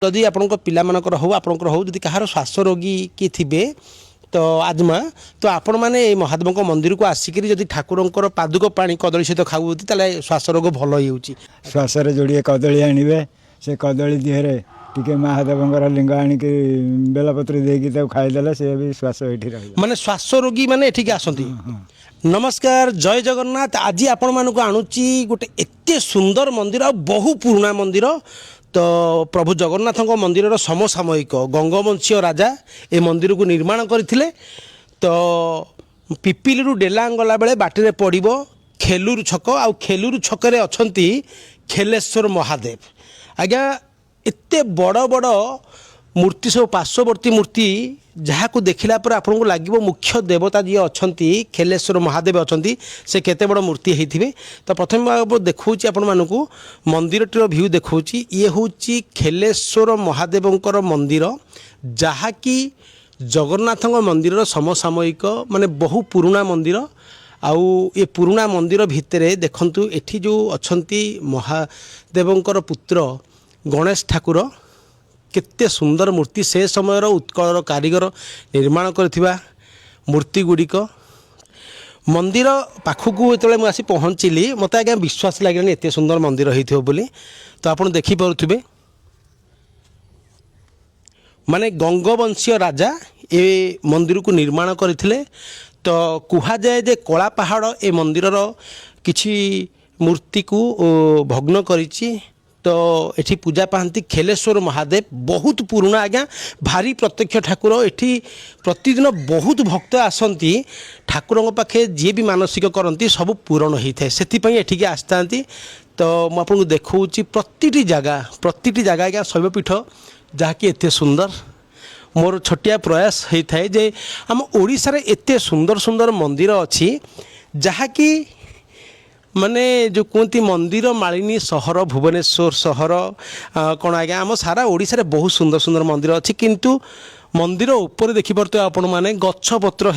जदि आपंक पिलामानकर हो आपंकर हो जदि कहार श्वास रोगी किए थे तो आजमा तो आपण मैंने महादेव मंदिर को आसिक जदि ठाकुर पादुक पानी कदली सहित खाऊ श्वास रोग भल हो श्वास जोड़े कदली आने से कदली दिहरे टिके महादेव लिंग आणिक बेलपत्र देकी खाईदे से भी श्वास ये माने श्वास रोगी मैंने एठिक आसती। नमस्कार जय जगन्नाथ। आज आपण मानक आणुची गोटे एते सुंदर मंदिर आ बहु पुराना मंदिर तो प्रभु जगन्नाथ मंदिर समसामयिक गंगवंशीय राजा ए मंदिर को निर्माण करथिले। तो पिपिलू डेलांग गला बेले बाटे पड़ो खेलूर छक आ खेलूर छकरे अछंती खेलेश्वर महादेव। आज्ञा एते बड़ बड़ मूर्ति सब पार्श्ववर्ती मूर्ति जहाँ को देखला पर आपको लगे मुख्य देवता जी अच्छा खेलेश्वर महादेव अच्छा से केते बड़ मूर्ति होते। तो प्रथम देखा आपण मानक मंदिर टीर भ्यू देखा ये हूँ खेलेश्वर महादेवंकर मंदिर जहाँकि जगन्नाथ मंदिर समसामयिक माने बहु पुराना मंदिर आउ ये पुराना मंदिर भितर देखंतु एठी जो अच्छी महादेवंकर पुत्र गणेश ठाकुर केते सुंदर मूर्ति से समय उत्कल कारीगर निर्माण करथिबा मूर्ति गुड़िक मंदिर पाखक जो आसी पहुँचली मत आज्ञा विश्वास लगे एत सुंदर मंदिर होइथिबो बोली। तो आप देखिपे माने गंगवंशीय राजा ए मंदिर को निर्माण करथिले। तो कुहा जाए जे कला पहाड़ ए मंदिर किछि मूर्ति को भग्न करिछि। तो एठी पूजा पाती खेलेश्वर महादेव बहुत पुराना आज्ञा भारी प्रत्यक्ष ठाकुर। एठी प्रतिदिन बहुत भक्त आसती ठाकुर पाखे जी भी मानसिक करती सब पूरण होता है से एठिके आसता। तो मुझे देखा प्रतिटी जगह आज्ञा शैवपीठ जहाँकि एते सुंदर मोर छोटिया प्रयास होता है जे आम ओडिशा रे एते सुंदर सुंदर मंदिर अच्छी जहाँकि माने जो कहती मंदिर मालिनी सहर भुवनेश्वर सहर कौन आज्ञा आम सारा ओडिशा रे बहुत सुंदर सुंदर मंदिर अच्छी किंतु मंदिर ऊपर देखिपे आपण मैंने गछ पत्र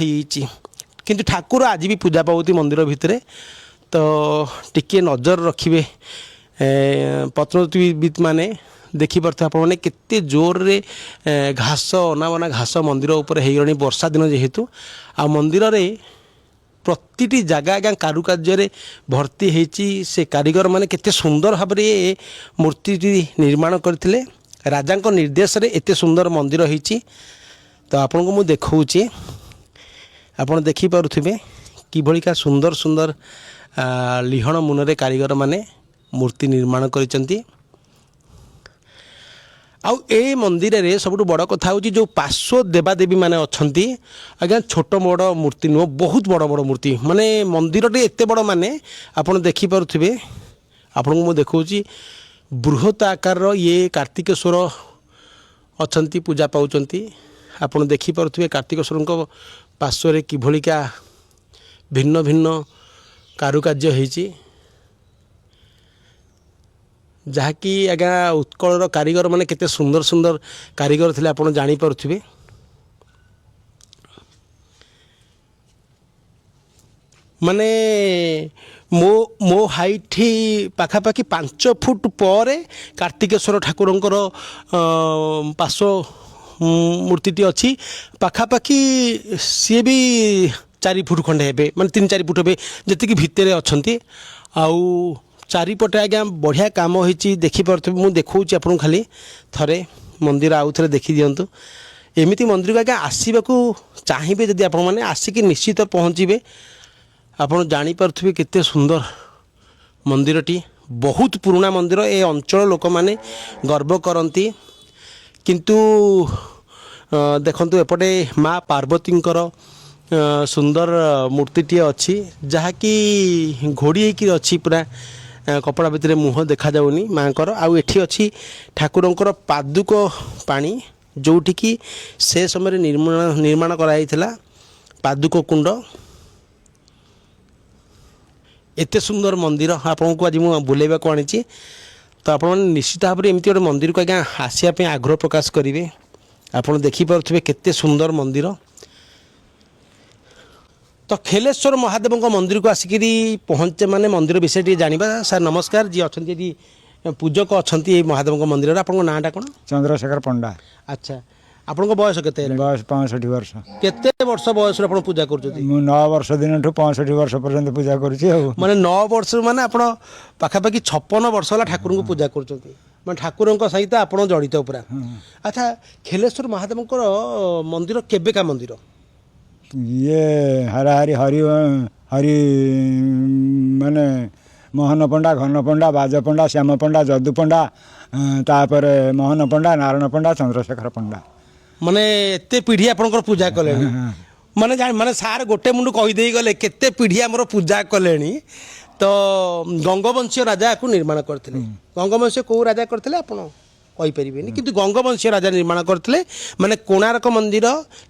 किंतु ठाकुर आज भी पूजा पाती मंदिर भितर। तो टिके नजर रखिए पत्रविद माने देखिपे आप केते जोर रे घास अनावना घास मंदिर उपर हो वर्षा दिन जेहेतु आ मंदिर रे प्रतिटी जगह आज्ञा कारुकार्य भर्ती होती से कारीगर माने केते सुंदर भाव में मूर्ति निर्माण करथिले राजा निर्देश रे एते सुंदर मंदिर होती। तो आपन को मु देखौची आपन देखि पारुथिबे किभलिका सुंदर सुंदर लिहण मुनरे कारीगर माने मूर्ति निर्माण करिसंती। आउ ए मंदिर रे सबुठ बड़ कथा हूँ जो पार्श्व देवादेवी माने अच्छी आज्ञा छोट बड़ मूर्ति नुह बहुत बड़ बड़ मूर्ति माने मंदिर टे एते बड़ माने आपन देखिपे आपन को देखा बृहत आकार ये कार्तिकेश्वर अच्छी पूजा पाँच आपन देखिपे कार्तिकेश्वर पार्श्व किभलिका भिन्न भिन्न कारुकार्य होती जहाँकि आज्ञा उत्कलर कारीगर माने केते सुंदर सुंदर कारीगर थे आपड़ जापे। माने मो मो हाइट पाखापाखि 5 फुट पर कार्तिकेश्वर ठाकुरंकर पार्श्व मूर्ति अच्छी पाखापाखि सी भी 4 फुट खंडे हे माने 3-4 फुट हे जी भितर अच्छा आउ चारिपटे आज्ञा बढ़िया काम होती देखिपे मुझे देखा आपको खाली थरे मंदिर आउ थे देखी दिंतु एमती मंदिर को आज्ञा आसवाक चाहिए जदि आप आसिक निश्चित पहुँचे आपड़ जापे केते सुंदर मंदिरटी बहुत पुराना मंदिर ए अंचल लोक मैंने गर्व करती। किंतु देखंतु एपटे माँ पार्वतींकर सुंदर मूर्तिटी अच्छी जहाँकि घोड़ी अच्छी पूरा कपड़ा भितर मुह देखा जाऊनी माँकर आउ एठी अच्छी ठाकुरंकर पादुक पानी जोठिकी से समय निर्माण कराइथिला पादुक कुंड एते सुंदर मंदिर आपन को आज मु बुलेबा को आनी। तो आप निश्चित भाव में एमती गोटे मंदिर को आज्ञा आसापे आग्रह प्रकाश करेंगे आपड़ देखिपे केते सुंदर मंदिर। तो खेलेश्वर महादेव मंदिर को आसिक पहुँचे माने मंदिर विषय जानवा। सर नमस्कार जी अच्छा ପୂଜକ ଅଛନ୍ତି ଏଇ ମହାଦେବଙ୍କ ମନ୍ଦିରରେ। ଆପଣଙ୍କ ନାଁଟା କ'ଣ? ଚନ୍ଦ୍ରଶେଖର ପଣ୍ଡା। ଆଚ୍ଛା, ଆପଣଙ୍କ ବୟସ କେତେ ହେଲାଣି? ବୟସ 65 ବର୍ଷ। କେତେ ବର୍ଷ ବୟସରୁ ଆପଣ ପୂଜା କରୁଛନ୍ତି? ମୁଁ 9 ବର୍ଷ ଦିନଠୁ 65 ବର୍ଷ ପର୍ଯ୍ୟନ୍ତ ପୂଜା କରୁଛି ଆଉ। ମାନେ 9 ବର୍ଷରୁ ମାନେ ଆପଣ ପାଖାପାଖି 56 ବର୍ଷ ହେଲା ଠାକୁରଙ୍କୁ ପୂଜା କରୁଛନ୍ତି, ମାନେ ଠାକୁରଙ୍କ ସହିତ ଆପଣ ଜଡ଼ିତ ପୁରା। ଆଚ୍ଛା, ଖେଲେଶ୍ୱର ମହାଦେବଙ୍କର ମନ୍ଦିର କେବେକା ମନ୍ଦିର? ଇଏ ହାରାହାରି ହରି ହରି ମାନେ ମୋହନ ପଣ୍ଡା, ଘନ ପଣ୍ଡା, ବାଜ ପଣ୍ଡା, ଶ୍ୟାମ ପଣ୍ଡା, ଯଦୁ ପଣ୍ଡା, ତାପରେ ମୋହନ ପଣ୍ଡା, ନାରାୟଣ ପଣ୍ଡା, ଚନ୍ଦ୍ରଶେଖର ପଣ୍ଡା। ମାନେ ଏତେ ପିଢ଼ି ଆପଣଙ୍କର ପୂଜା କଲେଣି। ମାନେ ମାନେ ସାର୍ ଗୋଟେ ମୁଣ୍ଡୁ କହିଦେଇ ଗଲେ କେତେ ପିଢ଼ି ଆମର ପୂଜା କଲେଣି। ତ ଗଙ୍ଗବଂଶୀୟ ରାଜା ଆକୁ ନିର୍ମାଣ କରିଥିଲେ। ଗଙ୍ଗବଂଶୀୟ କେଉଁ ରାଜା କରିଥିଲେ ଆପଣ କହିପାରିବେନି, କିନ୍ତୁ ଗଙ୍ଗବଂଶୀୟ ରାଜା ନିର୍ମାଣ କରିଥିଲେ। ମାନେ କୋଣାର୍କ ମନ୍ଦିର,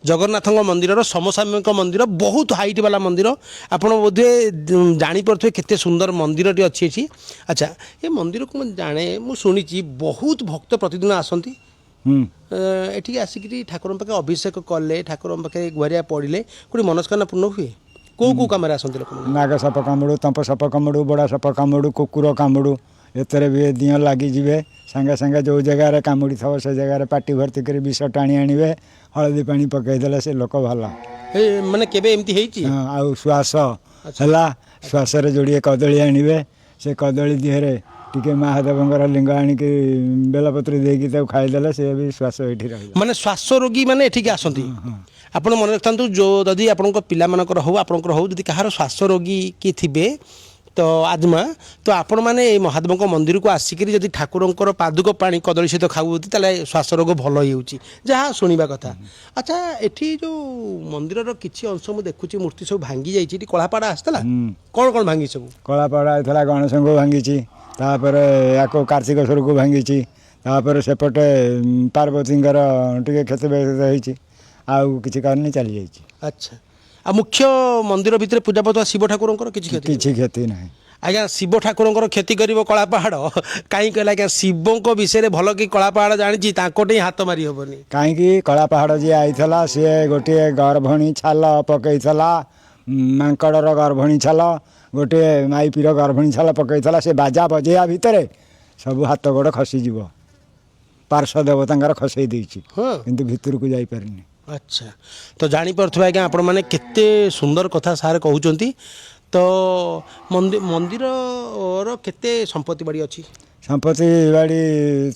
ଜଗନ୍ନାଥଙ୍କ ମନ୍ଦିରର ସମସାମୟିକ ମନ୍ଦିର, ବହୁତ ହାଇଟ୍ ବାଲା ମନ୍ଦିର। ଆପଣ ବୋଧହୁଏ ଜାଣିପାରୁଥିବେ କେତେ ସୁନ୍ଦର ମନ୍ଦିରଟି ଅଛି ଏଠି। ଆଚ୍ଛା, ଏ ମନ୍ଦିରକୁ ମୁଁ ଜାଣେ, ମୁଁ ଶୁଣିଛି ବହୁତ ଭକ୍ତ ପ୍ରତିଦିନ ଆସନ୍ତି ଏଠିକି ଆସିକିରି ଠାକୁରଙ୍କ ପାଖେ ଅଭିଷେକ କଲେ, ଠାକୁରଙ୍କ ପାଖେ ଗୁହାରିଆ ପଡ଼ିଲେ କୋଉଠି ମନସ୍କାମନା ପୂର୍ଣ୍ଣ ହୁଏ। କେଉଁ କାମରେ ଆସନ୍ତି ଲୋକମାନେ? ନାଗ ସାପ କାମୁଡ଼ୁ, ତମ୍ପ ସାପ କାମୁଡ଼ୁ, ବଡ଼ା ସାପ କାମୁଡ଼ୁ, କୁକୁର କାମୁଡ଼ୁ, ଏଥିରେ ବି ଦିଅଁ ଲାଗିଯିବେ। ସାଙ୍ଗେ ସାଙ୍ଗେ ଯେଉଁ ଜାଗାରେ କାମୁଡ଼ି ଥିବ ସେ ଜାଗାରେ ପାଟି ଭର୍ତ୍ତି କରି ବିଷ ଟାଣି ଆଣିବେ। ହଳଦୀ ପାଣି ପକାଇଦେଲେ ସେ ଲୋକ ଭଲ। ମାନେ କେବେ ଏମିତି ହେଇଛି? ଆଉ ଶ୍ୱାସ ହେଲା, ଶ୍ୱାସରେ ଯୋଡ଼ିଏ କଦଳୀ ଆଣିବେ। ସେ କଦଳୀ ଦିହରେ ଟିକେ ମହାଦେବଙ୍କର ଲିଙ୍ଗ ଆଣିକି ବେଲପତ୍ର ଦେଇକି ତାକୁ ଖାଇଦେଲେ ସେ ବି ଶ୍ୱାସ ଏଠି ରହିବ। ମାନେ ଶ୍ୱାସ ରୋଗୀ ମାନେ ଏଠିକି ଆସନ୍ତି। ଆପଣ ମନେ ରଖିଥାନ୍ତୁ, ଯେଉଁ ଯଦି ଆପଣଙ୍କ ପିଲାମାନଙ୍କର ହଉ ଆପଣଙ୍କର ହଉ, ଯଦି କାହାର ଶ୍ୱାସ ରୋଗୀ କିଏ ଥିବେ ତ ଆତ୍ମା, ତ ଆପଣମାନେ ଏଇ ମହାଦେବଙ୍କ ମନ୍ଦିରକୁ ଆସିକିରି ଯଦି ଠାକୁରଙ୍କର ପାଦୁକ ପାଣି କଦଳୀ ସହିତ ଖାଉଛନ୍ତି ତାହେଲେ ଶ୍ୱାସ ରୋଗ ଭଲ ହେଇଯାଉଛି, ଯାହା ଶୁଣିବା କଥା। ଆଚ୍ଛା, ଏଠି ଯେଉଁ ମନ୍ଦିରର କିଛି ଅଂଶ ମୁଁ ଦେଖୁଛି ମୂର୍ତ୍ତି ସବୁ ଭାଙ୍ଗି ଯାଇଛି। ଏଠି କଳାପାଡ଼ ଆସିଥିଲା, କ'ଣ କ'ଣ ଭାଙ୍ଗି ସବୁ? କଳାପାଡ଼ ହେଇଥିଲା, ଗଣେଶଙ୍କୁ ଭାଙ୍ଗିଛି, ତାପରେ ୟାକୁ କାର୍ତ୍ତିକେଶ୍ୱରକୁ ଭାଙ୍ଗିଛି, ତାପରେ ସେପଟେ ପାର୍ବତୀଙ୍କର ଟିକେ କ୍ଷତିବ୍ୟସ୍ତ ହେଇଛି, ଆଉ କିଛି କରିନି, ଚାଲିଯାଇଛି। ଆଚ୍ଛା, ଆଉ ମୁଖ୍ୟ ମନ୍ଦିର ଭିତରେ ପୂଜା ପାଉଥିବା ଶିବ ଠାକୁରଙ୍କର କିଛି କ୍ଷତି ନାହିଁ। ଆଜ୍ଞା, ଶିବ ଠାକୁରଙ୍କର କ୍ଷତି କରିବ କଳାପାହାଡ଼ କାହିଁକି କହିଲେ? ଆଜ୍ଞା, ଶିବଙ୍କ ବିଷୟରେ ଭଲ କି କଳାପାହାଡ଼ ଜାଣିଛି, ତାଙ୍କଠି ହାତ ମାରି ହେବନି। କାହିଁକି? କଳାପାହାଡ଼ ଯିଏ ଆଇଥିଲା ସିଏ ଗୋଟିଏ ଗର୍ଭଣୀ ଛାଲ ପକେଇଥିଲା, ମାଙ୍କଡ଼ର ଗର୍ଭଣୀ ଛାଲ, ଗୋଟିଏ ମାଇପିର ଗର୍ଭଣୀ ଛାଲ ପକେଇଥିଲା। ସେ ବାଜା ବଜେଇବା ଭିତରେ ସବୁ ହାତ ଗୋଡ଼ ଖସିଯିବ। ପାର୍ଶ୍ୱ ଦେବତାଙ୍କର ଖସେଇ ଦେଇଛି, କିନ୍ତୁ ଭିତରକୁ ଯାଇପାରିନି। ଆଚ୍ଛା, ତ ଜାଣିପାରୁଥିବେ ଆଜ୍ଞା ଆପଣମାନେ କେତେ ସୁନ୍ଦର କଥା ସାର୍ କହୁଛନ୍ତି। ତ ମନ୍ଦିରର କେତେ ସମ୍ପତ୍ତି ବାଡ଼ି ଅଛି? ସମ୍ପତ୍ତି ବାଡ଼ି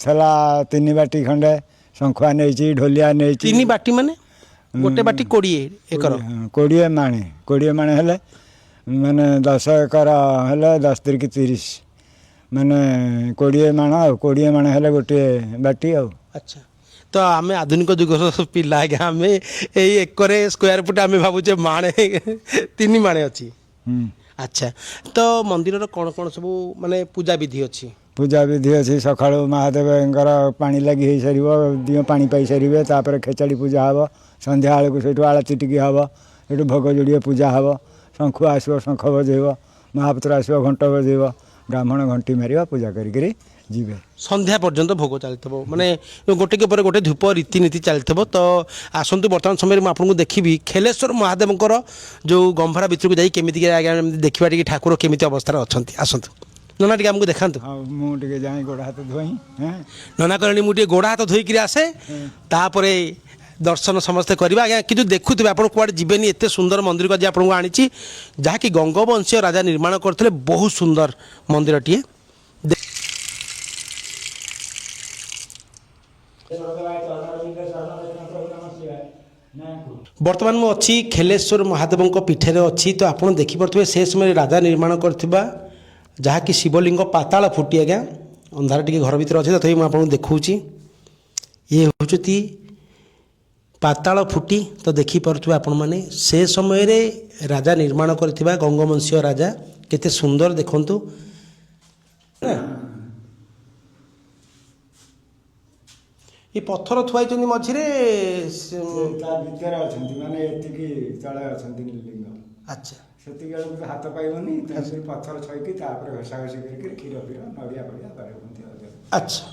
ଥିଲା 3 ବାଟି ଖଣ୍ଡେ। ଶଙ୍ଖୁଆ ନେଇଛି, ଢୋଲିଆ ନେଇଛି। 3 ବାଟି ମାନେ ଗୋଟେ ବାଟି 20 ଏକର? 20 ମାଣେ। 20 ମାଣେ ହେଲେ ମାନେ 10 ଏକର ହେଲେ 10 ତିରିକ 30, ମାନେ 20 ମାଣ। ଆଉ 20 ମାଣ ହେଲେ ଗୋଟିଏ ବାଟି ଆଉ। ଆଚ୍ଛା, ତ ଆମେ ଆଧୁନିକ ଯୁଗର ପିଲା ଆଜ୍ଞା, ଆମେ ଏଇ ଏକରେ ସ୍କୋୟାର ଫୁଟ ଆମେ ଭାବୁଛେ ମାଣେ 3 ମାଣେ ଅଛି। ଆଚ୍ଛା, ତ ମନ୍ଦିରର କ'ଣ କ'ଣ ସବୁ ମାନେ ପୂଜାବିଧି ଅଛି? ପୂଜାବିଧି ଅଛି। ସକାଳୁ ମହାଦେବଙ୍କର ପାଣି ଲାଗି ହେଇସାରିବ, ଦିଅଁ ପାଣି ପାଇସାରିବେ, ତାପରେ ଖେଚାଡ଼ି ପୂଜା ହେବ। ସନ୍ଧ୍ୟା ବେଳକୁ ସେଇଠୁ ଆଳତି ଟିକେ ହେବ, ସେଇଠୁ ଭୋଗ ଯୋଡ଼ିଏ ପୂଜା ହେବ। ଶଙ୍ଖୁଆ ଆସିବ, ଶଙ୍ଖ ବଜେଇବ, ମହାପାତ୍ର ଆସିବ, ଘଣ୍ଟ ବଜେଇବ, ବ୍ରାହ୍ମଣ ଘଣ୍ଟି ମାରିବ, ପୂଜା କରିକିରି ଯିବେ। ସନ୍ଧ୍ୟା ପର୍ଯ୍ୟନ୍ତ ଭୋଗ ଚାଲିଥିବ, ମାନେ ଗୋଟିକ ପରେ ଗୋଟେ ଧୂପ ରୀତିନୀତି ଚାଲିଥିବ। ତ ଆସନ୍ତୁ, ବର୍ତ୍ତମାନ ସମୟରେ ମୁଁ ଆପଣଙ୍କୁ ଦେଖିବି ଖେଲେଶ୍ୱର ମହାଦେବଙ୍କର ଯେଉଁ ଗମ୍ଭରା ଭିତରକୁ ଯାଇ କେମିତି ଆଜ୍ଞା ଦେଖିବା ଟିକେ ଠାକୁର କେମିତି ଅବସ୍ଥାରେ ଅଛନ୍ତି। ଆସନ୍ତୁ ନନା, ଟିକେ ଆମକୁ ଦେଖାନ୍ତୁ। ଆଉ ମୁଁ ଟିକେ ଯାଇ ଗୋଡ଼ ହାତ ଧୋଇ। ନନା କହିଲେଣି ମୁଁ ଟିକେ ଗୋଡ଼ ହାତ ଧୋଇକିରି ଆସେ, ତାପରେ ଦର୍ଶନ ସମସ୍ତେ କରିବା। ଆଜ୍ଞା, କିନ୍ତୁ ଦେଖୁଥିବେ ଆପଣ କୁଆଡ଼େ ଯିବେନି, ଏତେ ସୁନ୍ଦର ମନ୍ଦିରକୁ ଆଜି ଆପଣଙ୍କୁ ଆଣିଛି, ଯାହାକି ଗଙ୍ଗବଂଶୀୟ ରାଜା ନିର୍ମାଣ କରିଥିଲେ। ବହୁତ ସୁନ୍ଦର ମନ୍ଦିରଟିଏ। ବର୍ତ୍ତମାନ ମୁଁ ଅଛି ଖେଲେଶ୍ୱର ମହାଦେବଙ୍କ ପୀଠରେ ଅଛି। ତ ଆପଣ ଦେଖିପାରୁଥିବେ ସେ ସମୟରେ ରାଜା ନିର୍ମାଣ କରିଥିବା ଯାହାକି ଶିବଲିଙ୍ଗ ପାତାଳ ଫୁଟି। ଆଜ୍ଞା, ଅନ୍ଧାର ଟିକେ ଘର ଭିତରେ ଅଛି, ତଥାପି ମୁଁ ଆପଣଙ୍କୁ ଦେଖାଉଛି। ଇଏ ହେଉଛନ୍ତି ପାତାଳ ଫୁଟି। ତ ଦେଖିପାରୁଥିବେ ଆପଣମାନେ ସେ ସମୟରେ ରାଜା ନିର୍ମାଣ କରିଥିବା ଗଙ୍ଗବଂଶୀୟ ରାଜା, କେତେ ସୁନ୍ଦର ଦେଖନ୍ତୁ। ଏ ପଥର ଥୁଆ ହେଇଛନ୍ତି ମଝିରେ, ତା ଭିତରେ ଅଛନ୍ତି, ମାନେ ଏତିକି ତଳେ ଅଛନ୍ତି ଲିଙ୍ଗ। ଆଚ୍ଛା, ସେତିକି ବେଳକୁ ତ ହାତ ପାଇବନି, ତାପରେ ପଥର ଛଇକି ତାପରେ ଘଷାଘଷି କରିକି କ୍ଷୀର ଫିର ନଡ଼ିଆ ଫଡ଼ିଆ ବାଡ଼ଉଛନ୍ତି। ଆଚ୍ଛା,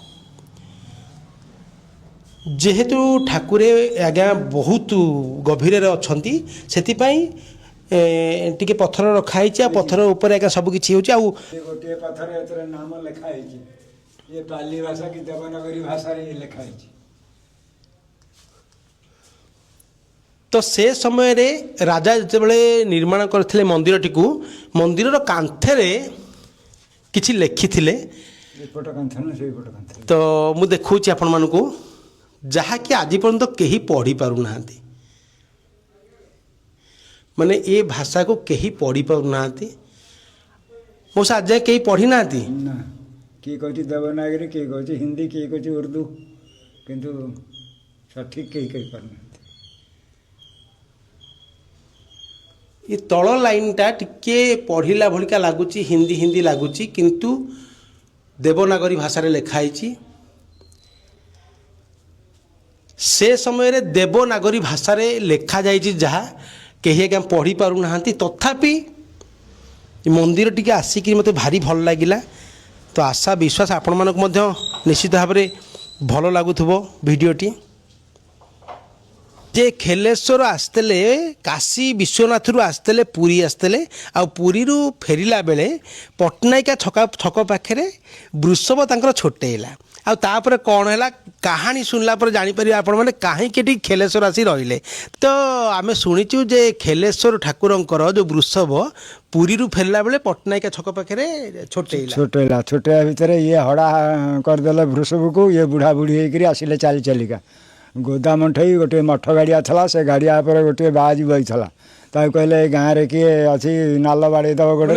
ଯେହେତୁ ଠାକୁରେ ଆଜ୍ଞା ବହୁତ ଗଭୀରରେ ଅଛନ୍ତି, ସେଥିପାଇଁ ଟିକେ ପଥର ରଖା ହେଇଛି। ଆଉ ପଥର ଉପରେ ଆଜ୍ଞା ସବୁ କିଛି ହେଉଛି। ଆଉ ଗୋଟିଏ ପଥର ଏଥିରେ ନାମ ଲେଖା ହେଇଛି। ये पाली भाषा की देवनागरी भाषा रे लिखा है। तो से समय रे राजा जेबले निर्माण करथिले मंदिरटिकू मंदिरर कांथेरे किछि लेखिथिले एपट कांथन से एपट कांथन तो मु देखौछि आपण मानकू जहा कि आज पर्यंत केही पढ़ी पारु नाहांती माने ए भाषा को केही पढ़ी पारु नाहांती मो आज जाए केही पढ़ी नाहांती ना किए कहछि देवनागरी किए कहछि हिंदी किए कहछि उर्दू किंतु सठिक केही कहि पारना ये तल लाइनटा टिके पढ़िला भलिका लागुची हिंदी हिंदी लागुची किंतु देवनागरी भाषा रे लेखा आइची से समय रे देवनागरी भाषा रे लेखा जाइची जहा केही के पढ़ी पारु नाहांती तथापि मंदिर टिके आसिक मते भारी भल लागिला तो आशा विश्वास आपण मानक मध्य निश्चित भाव में भल लागुथबो वीडियोटी जे खेलेश्वर आसते काशी विश्वनाथ रु आसते पुरी आसते आ पुरी रु फेरिला बेले पटनायिका छक पाखे वृषभ तांकर छोटेला आ तापर कौन है कहानी सुनला पर जापर आपण मैंने कहीं खेलेश्वर आसी रहिले तो आम शुणीचु जे खेलेश्वर ठाकुरंकर जो वृषभ पुरी रु फेरला बेले पटनायिका छक पाखे छोटेला छोटेला छोटे भितर ये हड़ा करदेले वृषभ को ये बुढ़ा बुढ़ी होकर आसिले चाली चालिका गोदाम ठई गोटे मठ गाड़िया था से गाड़िया पर गोटे बाज बई था ताऊ कहले गाँव रे किए अच्छी नाल बाड़े दब गोड़े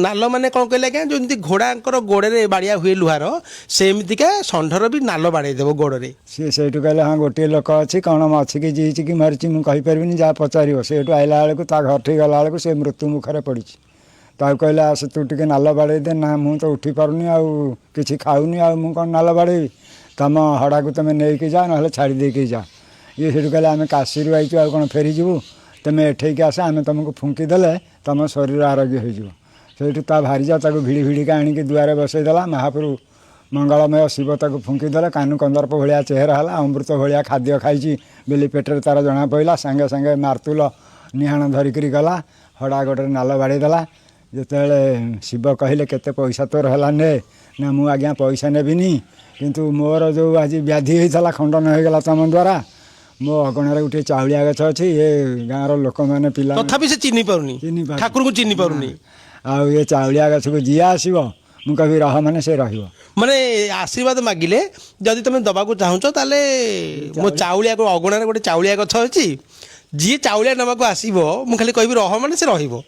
नाल माने कौन कहले क्या जो घोड़ा गोड़े बाड़िया हुए लुहार सेमतिका षंढर भी नाल बाड़े देव गोड़े सी से कहले हाँ गोटे लोक अच्छी कौन अच्छी कि जीची कि मरीची मुझे जहाँ पचार से आइला बेलू ता घर ठीक गला बेलू से मृत्यु मुखर पड़ी ताऊ कहले आस तू टे नाल बाड़े दे ना मुझे तो उठी पारुनी आउ कि खाऊनी आउ मु कौन नाल बाड़े तुम हड़ा को तुम नहीं जा ना छाड़ी देके जा ये से कहले आम काशी आईचु आ कौन फेरीजु तुम एठेक आस आम तुमको फुंकीदे तुम शरीर आरोग्य हो भारी जा भिड़ी भिड़िका आणिक दुआरे बसईदेला महाप्रभु मंगलमय शिव ताक फुंकीदे कानु कंदर्प भाया चेहरा है अमृत भाया खाद्य खाई बेली पेटर तार जना पड़ा सांगे सांगे मार्तुल निहाण धरिक गला हड़ा गोटे नाल बाड़ेदेला जिते शिव कहले केते पैसा तोर है ने ना मु आज्ञा पैसा नेबिनी किंतु मोर जो आज व्याधि होता खंडन हो गला तुम द्वारा मो अगणार गोटे चाउलिया गछ अच्छी ये गाँव लोक मैंने पिला तथापि से चिन्ह पारुनी ठाकुर को चिन्ह पारुनी आउ ये चाउलिया गछ को जी आसो मु कभी रह माने से रहिबो माने आशीर्वाद मागिले जदि तुम दबा को चाहूच ताले मो चाउलिया को अगणार गोटे चाउलिया गछ अच्छी जी चाउलिया नवा को आसीबो मु खाली कहबी रह माने से रहिबो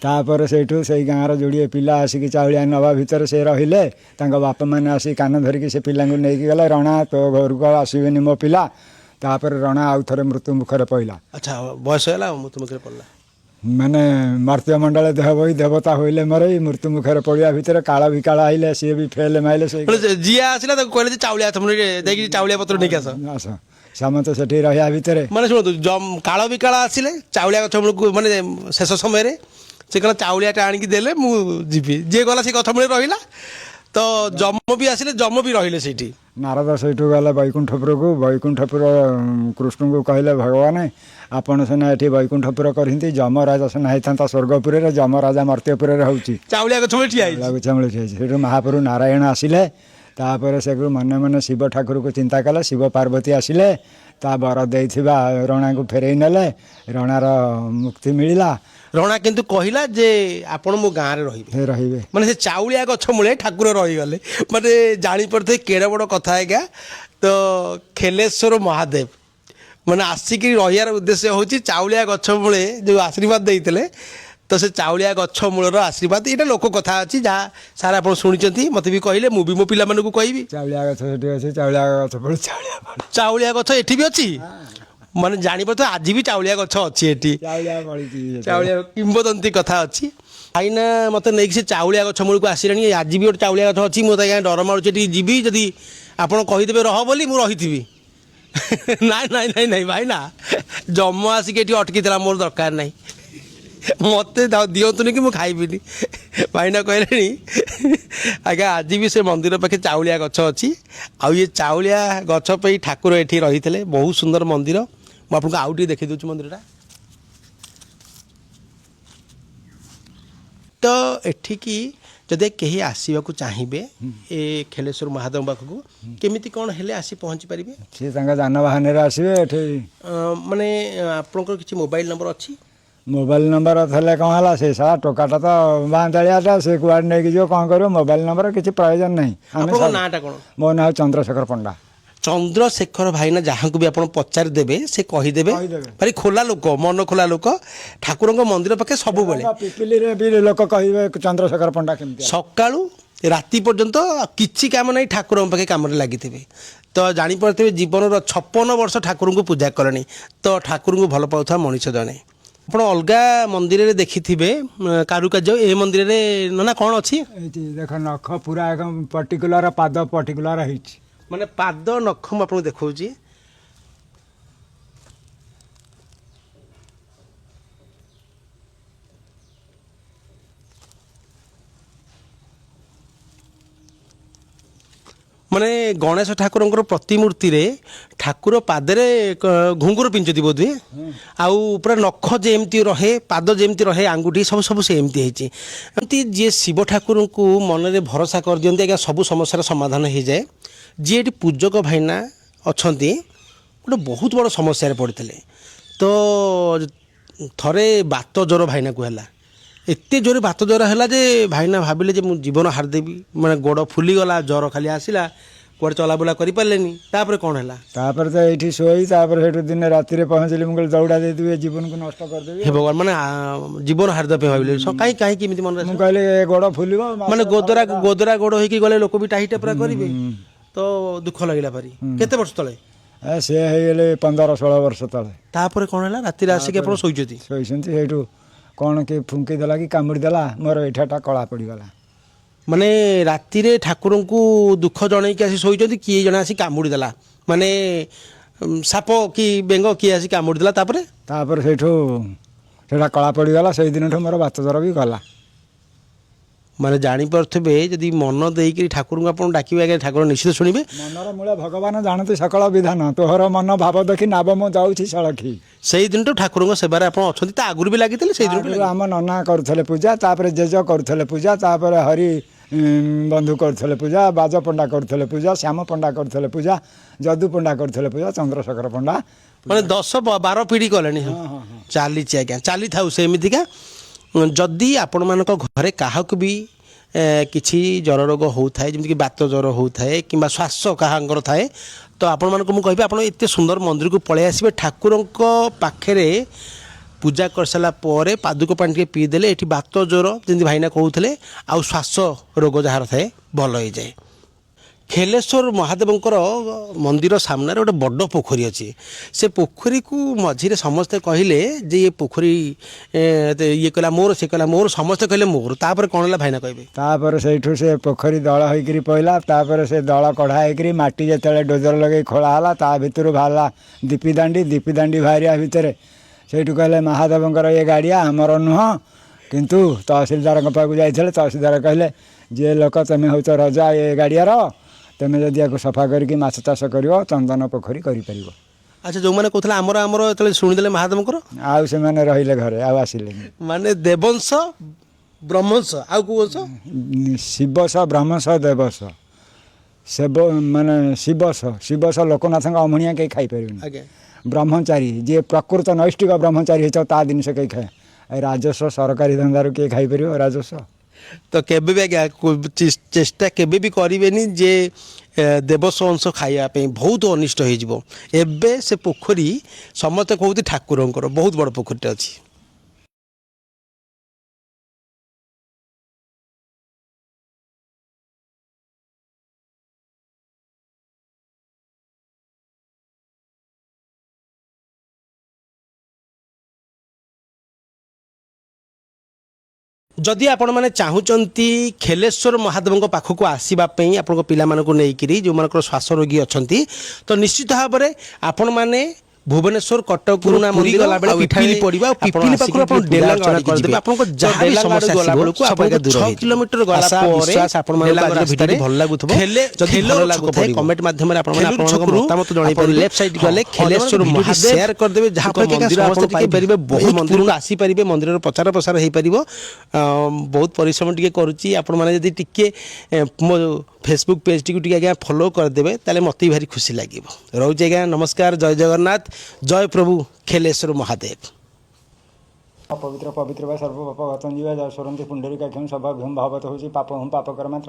तापर सेठू से गाँव जोड़े पिला आसिक चाउलिया नवा भितर से रहिले बापा मैंने आसी कान धरिकी से पिला नहीं गले रणा तो घर को आसबेनि मो पिला तापर रणा आउ थे मृत्यु मुखर पड़ा अच्छा बयस है मृत्यु मुखर पड़ा माने मर्त्य मंडल देह बही देवता होइले मरे मृत्यु मुखर पड़ा भितर काला विकाल आइले सी भी फेल माइले से जी आसला कहले चाउलिया देखिए चाउलिया पत्र नहीं आस समत से रहा भितर माने शुणु काल विकाल आसिले चाउलिया गछ मूल माने शेष समय से कहला चाउलियाटा आणिकी देले मु जीवी जे गला से गछ मूले रहिला तो जम भी आसिले जम भी रहिले सेठी नारद सहीठू गले वैकुंठपुर को वैकुंठपुर कृष्ण को कहले भगवान आपण सिना ये वैकुंठपुर करती जम राजा सिना होता स्वर्गपुर जम राजा मर्त्यपुर होची चाउलिया गछ मूले ठिया से महाप्रभु नारायण आसिले तापर से मन मन शिव ठाकुर को चिंता कले शिव पार्वती आसिले ता बर देइथिबा रणा को फेरई नेले रणार मुक्ति मिलिला रणा किंतु कहला जे आपण मो गाँव में रहिबे माने से चाउलिया गछ मूले ठाकुर रहीगले माने जानी पड़ते केड़े बड़ कथा है क्या तो खेलेश्वर महादेव माने आसिक रहियार उद्देश्य होची चाउलिया गछ मूले जो आशीर्वाद देइतले तो से चाउलिया गछ मूलर आशीर्वाद ये लोक कथा अच्छी जहाँ सारा आप शुणी मत भी कहले मुझे मो पिला मानू कहबी चाउलिया गछ चाउलिया गछ पड़े चाउलिया गछ एठी भी अच्छी माने जानी पड़ता आज भी चाउलिया गछ अच्छी एठी चाउलिया किंबदंती कथा अच्छी आईना मत नहीं से चाउलिया गछ मूल को आसलानी आज भी गोटे चाउलिया गछ अच्छी मत आज्ञा डर मारूँ जीवी जदि आप कहीदेवे रह बोली मुझे रही नाई नाई नाई नाई भाई ना जम आसिक अटकी मोर दरकार नहीं मत दिंतुनि कि मुझे खाइबी भाईना कहले आज्ञा आज भी से मंदिर पाखे चाउलिया गछ अच्छी आउ ये चाउलिया गछ पे ठाकुर ये रही थे बहुत सुंदर मंदिर मुझे आपको आउ टे देखी दूँ मंदिरटा तो एठिकी ଯଦି କେହି ଆସିବାକୁ ଚାହିଁବେ ଏ ଖେଲେଶ୍ୱର ମହାଦେବ ପାଖକୁ କେମିତି କ'ଣ ହେଲେ ଆସି ପହଞ୍ଚି ପାରିବେ? ସିଏ ତାଙ୍କ ଯାନବାହନରେ ଆସିବେ ଏଠି। ମାନେ ଆପଣଙ୍କର କିଛି ମୋବାଇଲ ନମ୍ବର ଅଛି? ମୋବାଇଲ ନମ୍ବର ଥିଲେ କ'ଣ ହେଲା, ସେ ସାରା ଟୋକାଟା ତ ବାଁତାଳିଆଟା, ସେ କୁଆଡ଼େ ନେଇକି ଯିବ କ'ଣ କରିବ, ମୋବାଇଲ ନମ୍ବର କିଛି ପ୍ରୟୋଜନ ନାହିଁ। ଆପଣଙ୍କ ନାଁଟା କ'ଣ? ମୋ ନାଁ ଚନ୍ଦ୍ରଶେଖର ପଣ୍ଡା। ଚନ୍ଦ୍ରଶେଖର ଭାଇନା ଯାହାଙ୍କୁ ବି ଆପଣ ପଚାରିଦେବେ ସେ କହିଦେବେ। ଭାରି ଖୋଲା ଲୋକ, ମନ ଖୋଲା ଲୋକ, ଠାକୁରଙ୍କ ମନ୍ଦିର ପାଖେ ସବୁବେଳେ। ପିପିଲିରେ ବି ଲୋକ କହିବେ ଚନ୍ଦ୍ରଶେଖର ପଣ୍ଡା କେମିତି। ସକାଳୁ ରାତି ପର୍ଯ୍ୟନ୍ତ କିଛି କାମ ନାହିଁ, ଠାକୁରଙ୍କ ପାଖେ କାମରେ ଲାଗିଥିବେ। ତ ଜାଣିପାରୁଥିବେ ଜୀବନର 56 ବର୍ଷ ଠାକୁରଙ୍କୁ ପୂଜା କଲେଣି, ତ ଠାକୁରଙ୍କୁ ଭଲ ପାଉଥିବା ମଣିଷ ଜଣେ। ଆପଣ ଅଲଗା ମନ୍ଦିରରେ ଦେଖିଥିବେ କାରୁକାର୍ଯ୍ୟ, ଏ ମନ୍ଦିରରେ ନା କ'ଣ ଅଛି? ଏଇଠି ଦେଖ ନଖ ପୁରା ଏକ ପର୍ଟିକୁଲାର, ପାଦ ପର୍ଟିକୁଲାର ହେଇଛି। ମାନେ ପାଦ ନଖ ମୁଁ ଆପଣଙ୍କୁ ଦେଖାଉଛି। ମାନେ ଗଣେଶ ଠାକୁରଙ୍କର ପ୍ରତିମୂର୍ତ୍ତିରେ ଠାକୁର ପାଦରେ ଘୁଙ୍ଗୁର ପିଞ୍ଚନ୍ତି ବୋଧହୁଏ, ଆଉ ପୁରା ନଖ ଯେମିତି ରହେ, ପାଦ ଯେମିତି ରହେ, ଆଙ୍ଗୁଠି ସବୁ ସବୁ ସେ ଏମିତି ହେଇଛି। ଏମିତି ଯିଏ ଶିବ ଠାକୁରଙ୍କୁ ମନରେ ଭରସା କରିଦିଅନ୍ତି ଆଜ୍ଞା ସବୁ ସମସ୍ୟାର ସମାଧାନ ହେଇଯାଏ। ଯିଏ ଏଠି ପୂଜକ ଭାଇନା ଅଛନ୍ତି ଗୋଟେ ବହୁତ ବଡ଼ ସମସ୍ୟାରେ ପଡ଼ିଥିଲେ। ତ ଥରେ ବାତ ଜ୍ୱର ଭାଇନାକୁ ହେଲା, ଏତେ ଜୋରେ ବାତ ଜ୍ୱର ହେଲା ଯେ ଭାଇନା ଭାବିଲେ ଯେ ମୁଁ ଜୀବନ ହାରିଦେବି, ମାନେ ଗୋଡ଼ ଫୁଲିଗଲା, ଜ୍ୱର ଖାଲି ଆସିଲା, କୁଆଡ଼େ ଚଲାବୁଲା କରିପାରିଲେନି। ତାପରେ କ'ଣ ହେଲା? ତାପରେ ତ ଏଇଠି ଶୋଇ, ତାପରେ ସେଠୁ ଦିନେ ରାତିରେ ପହଞ୍ଚିଲି, ମୁଁ କହିଲି ଦୌଡ଼ା ଦେଇଦେବି, ଏ ଜୀବନକୁ ନଷ୍ଟ କରିଦେବି। ହେ ଭଗବାନ, ମାନେ ଜୀବନ ହାରିଦେବା ପାଇଁ ଭାବିଲେ। କାହିଁକି ଏମିତି ମନରେ ମୁଁ କହିଲି ଏ ଗୋଡ଼ ଫୁଲିବ, ମାନେ ଗୋଦରା ଗୋଡ଼ ହେଇକି ଗଲେ ଲୋକ ବି ଟାହିଟା ପୁରା କରିବେ, ତ ଦୁଃଖ ଲାଗିଲା ଭାରି। କେତେ ବର୍ଷ ତଳେ? ସେ ହେଇଗଲେ 15-16 ବର୍ଷ ତଳେ। ତାପରେ କ'ଣ ହେଲା? ରାତିରେ ଆସିକି ଆପଣ ଶୋଇଛନ୍ତି? ଶୋଇଛନ୍ତି, ସେଇଠୁ କ'ଣ କି ଫୁଙ୍କି ଦେଲା କି କାମୁଡ଼ି ଦେଲା, ମୋର ଏଇଠାଟା କଳା ପଡ଼ିଗଲା। ମାନେ ରାତିରେ ଠାକୁରଙ୍କୁ ଦୁଃଖ ଜଣେଇକି ଆସି ଶୋଇଛନ୍ତି, କିଏ ଜଣେ ଆସି କାମୁଡ଼ି ଦେଲା, ମାନେ ସାପ କି ବେଙ୍ଗ କିଏ ଆସି କାମୁଡ଼ି ଦେଲା। ତାପରେ ସେଇଠୁ ସେଇଟା କଳା ପଡ଼ିଗଲା। ସେଇ ଦିନଠୁ ମୋର ବାତ ଜ୍ୱର ବି ଗଲା। ମାନେ ଜାଣିପାରୁଥିବେ ଯଦି ମନ ଦେଇକରି ଠାକୁରଙ୍କୁ ଆପଣ ଡାକିବେ ଆଜ୍ଞା, ଠାକୁର ନିଶ୍ଚିତ ଶୁଣିବେ। ମନର ମୂଳ ଭଗବାନ ଜାଣନ୍ତି ସକଳ ବିଧାନ, ତୋହର ମନ ଭାବ ଦେଖି ନାବ ମୁଁ ଯାଉଛି ସଳଖି। ସେଇ ଦିନଠୁ ଠାକୁରଙ୍କ ସେବାରେ ଆପଣ ଅଛନ୍ତି। ତା ଆଗରୁ ବି ଲାଗିଥିଲେ? ସେଇ ଦିନଠୁ ଆମ ନନା କରୁଥିଲେ ପୂଜା, ତାପରେ ଜେଜ କରୁଥିଲେ ପୂଜା, ତାପରେ ହରି ବନ୍ଧୁ କରୁଥିଲେ ପୂଜା, ବାଜ ପଣ୍ଡା କରୁଥିଲେ ପୂଜା, ଶ୍ୟାମ ପଣ୍ଡା କରୁଥିଲେ ପୂଜା, ଯଦୁ ପଣ୍ଡା କରୁଥିଲେ ପୂଜା, ଚନ୍ଦ୍ରଶେଖର ପଣ୍ଡା, ମାନେ 10-12 ପିଢ଼ି କଲେଣି। ଚାଲିଛି ଆଜ୍ଞା, ଚାଲିଥାଉ ସେମିତିକା। ଯଦି ଆପଣମାନଙ୍କ ଘରେ କାହାକୁ ବି କିଛି ଜ୍ୱର ରୋଗ ହେଉଥାଏ, ଯେମିତିକି ବାତ ଜ୍ୱର ହେଉଥାଏ କିମ୍ବା ଶ୍ୱାସ କାହାଙ୍କର ଥାଏ, ତ ଆପଣମାନଙ୍କୁ ମୁଁ କହିବି ଆପଣ ଏତେ ସୁନ୍ଦର ମନ୍ଦିରକୁ ପଳେଇ ଆସିବେ। ଠାକୁରଙ୍କ ପାଖରେ ପୂଜା କରିସାରିଲା ପରେ ପାଦୁକ ପାଣି ଟିକେ ପିଇଦେଲେ ଏଠି ବାତ ଜ୍ୱର ଯେମିତି ଭାଇନା କହୁଥିଲେ ଆଉ ଶ୍ୱାସ ରୋଗ ଯାହାର ଥାଏ ଭଲ ହେଇଯାଏ। ଖେଲେଶ୍ୱର ମହାଦେବଙ୍କର ମନ୍ଦିର ସାମ୍ନାରେ ଗୋଟେ ବଡ଼ ପୋଖରୀ ଅଛି। ସେ ପୋଖରୀକୁ ମଝିରେ ସମସ୍ତେ କହିଲେ ଯେ ଏ ପୋଖରୀ ଇଏ କଲା ମୋର, ସେ କଲା ମୋର, ସମସ୍ତେ କହିଲେ ମୋର। ତାପରେ କ'ଣ ହେଲା ଭାଇନା କହିବେ? ତାପରେ ସେଇଠୁ ସେ ପୋଖରୀ ଦଳ ହେଇକରି ପଇଲା। ତାପରେ ସେ ଦଳ କଢ଼ା ହେଇକରି ମାଟି ଯେତେବେଳେ ଡୋଜର ଲଗେଇ ଖୋଳା ହେଲା, ତା ଭିତରୁ ବାହାରିଲା ଦୀପିଦାଣ୍ଡି ବାହାରିବା ଭିତରେ ସେଇଠୁ କହିଲେ ମହାଦେବଙ୍କର ଏ ଗାଡ଼ିଆ ଆମର ନୁହଁ। କିନ୍ତୁ ତହସିଲଦାରଙ୍କ ପାଖକୁ ଯାଇଥିଲେ, ତହସିଲଦାର କହିଲେ ଯିଏ ଲୋକ ତମେ ହେଉଛ ରଜା ଏ ଗାଡ଼ିଆର, ତମେ ଯଦି ୟାକୁ ସଫା କରିକି ମାଛ ଚାଷ କରିବ ଚନ୍ଦନ ପୋଖରୀ କରିପାରିବ। ଆଚ୍ଛା, ଯେଉଁମାନେ କହୁଥିଲେ ଆମର ଯେତେବେଳେ ଶୁଣିଦେଲେ ମହାଦେବଙ୍କର, ଆଉ ସେମାନେ ରହିଲେ ଘରେ, ଆଉ ଆସିଲେନି। ମାନେ ଦେବଂଶ ବ୍ରହ୍ମଂଶ, ଆଉ କେଉଁ ବଂଶ? ଶିବସ ବ୍ରହ୍ମସ ଦେବସ, ମାନେ ଶିବସ ଲୋକନାଥଙ୍କ ଅମଣିଆ କେହି ଖାଇପାରିବେନି। ଆଜ୍ଞା। ବ୍ରହ୍ମଚାରୀ ଯିଏ ପ୍ରକୃତ ନୈଷ୍ଠିକ ବ୍ରହ୍ମଚାରୀ ହେଇଥିବ ତା ଜିନିଷ କେହି ଖାଏ। ରାଜସ୍ୱ ସରକାରୀ ଧନ୍ଦାରୁ କିଏ ଖାଇପାରିବ ରାଜସ୍ୱ? ତ କେବେ ବି ଆଜ୍ଞା ଚେଷ୍ଟା କେବେ ବି କରିବେନି ଯେ ଦେବସ୍ୱ ଅଂଶ ଖାଇବା ପାଇଁ, ବହୁତ ଅନିଷ୍ଟ ହେଇଯିବ। ଏବେ ସେ ପୋଖରୀ ସମସ୍ତେ କହୁଛି ଠାକୁରଙ୍କର, ବହୁତ ବଡ଼ ପୋଖରୀଟେ ଅଛି। ଯଦି ଆପଣମାନେ ଚାହୁଁଛନ୍ତି ଖେଲେଶ୍ୱର ମହାଦେବଙ୍କ ପାଖକୁ ଆସିବା ପାଇଁ ଆପଣଙ୍କ ପିଲାମାନଙ୍କୁ ନେଇକରି, ଯେଉଁମାନଙ୍କର ଶ୍ୱାସ ରୋଗୀ ଅଛନ୍ତି, ତ ନିଶ୍ଚିତ ଭାବରେ ଆପଣମାନେ भुवनेश्वर कटक पुरुना मंदिर गला बेले पिपिली पड़िबा पिपिली पाखु आपण डेलांग आड़ी करदेबे आपनको जहां भी समस्या गला बेलु को आपण 6 किलोमीटर गला परे विश्वास आपण मन आज भिडियो भल लागुथबो जदि भल लागुथाय कमेंट माध्यम रे आपण मन आपण मतामत जणाई पर लेफ्ट साइड गले खेलेश्वर महादेव शेयर करदेबे जहां पर मंदिर आपण पाई परिबे बहुत मंदिर को आसी परिबे मंदिर रो प्रचार प्रसार हेई परिबो बहुत परिश्रम टिके करूची आपण माने जदि टिके मो फेसबुक पेज टी टिके आज्ञा फॉलो करदेबे ताले मते भारी खुशी लागिबो रहउची आज्ञा नमस्कार जय जगन्नाथ जय प्रभु खेलेश्वर महादेव पवित्र पवित्र व सर्व पाप गतं जीव सरंति पुंडरीकाख्यं सभाभ्यं भावत होची पाप हम पाप कर्म